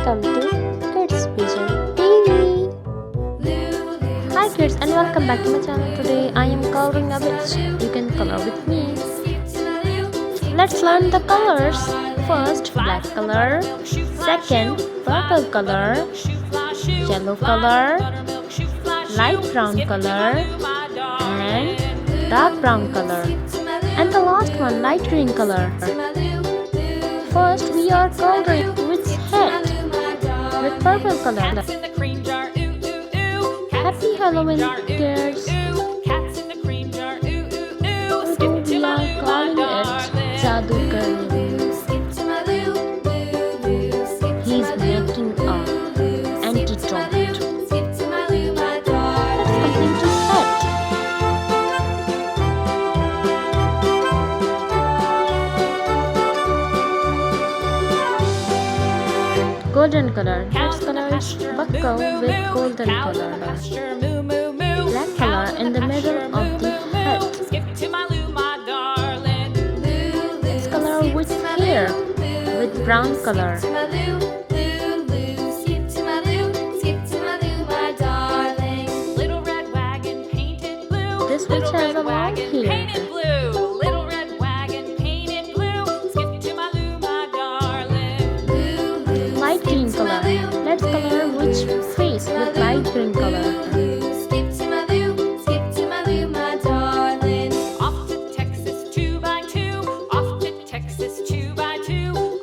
welcome to KidsVision TV. Hi kids and welcome back to my channel. Today I am coloring a witch. You can color with me. Let's learn the colors. First black color, second purple color, yellow color, light brown color and dark brown color, and the last one light green color. First we are coloring witch's head with purple color. Happy Halloween kids! We are calling it Jadoo Karni. He's making a antidote. Let's complete his head. Golden color. Let's color its buckle with golden color. Black color in the middle of the head. Let's color with hair with brown color. This witch has a long hair. Light green color. Let's color witch face with light green color. Off to Texas 2x2. Off to Texas 2x2.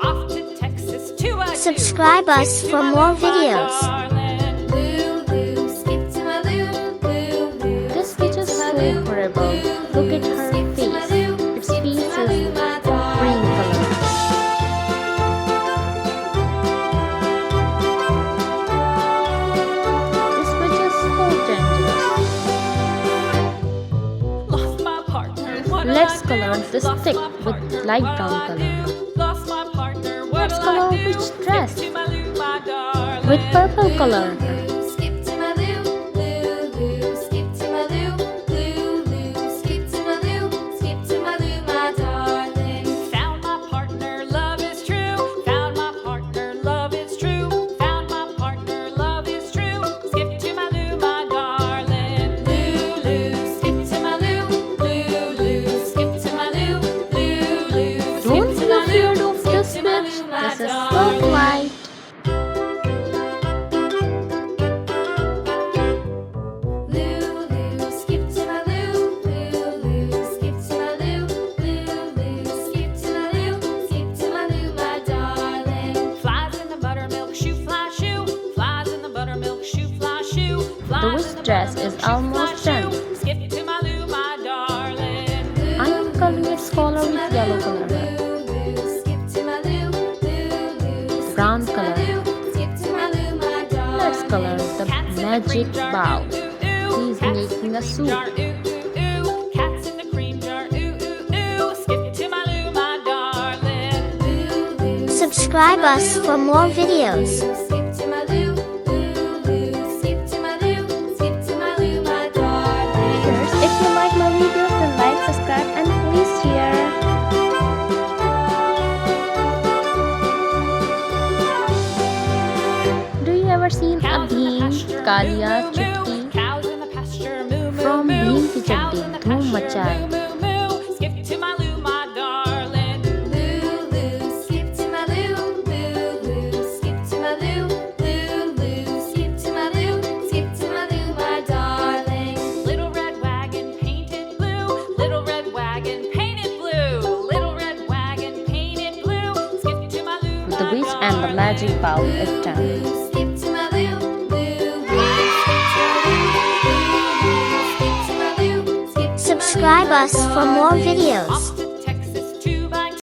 Off to Texas 2x2. Subscribe us for more videos. This witch is so horrible. Look at her face. Its face is green color. This witch is so dangerous. Lost my partner. Let's color the stick with light brown color. Lost my partner. Let's color witch dress To my Lou, my darling. with purple color. Skip to my Lou, Lou, Lou. Skip to my Lou, Lou, Lou. Skip to my Lou, skip to my Lou, my darling. Found my partner, love is true. Found my partner, love is true. Found my partner, love is true. Skip to my Lou, my darling. Lou, Lou. Skip to my Lou, Lou, Lou. Skip to my Lou, Lou, Lou. Don't be afraid of this witch. This is so polite. The witch dress is almost done. I am coloring its collar with yellow color, brown color. Let's color the magic bowl. He's making a soup. Subscribe us for more videos. If you like my videos, then like, subscribe, and please share. Do you ever seen a Bheem Kalia Chutki? From Bheem ki chaddi dhoom machaye. The witch and the magic bowl is done. Subscribe us for more videos.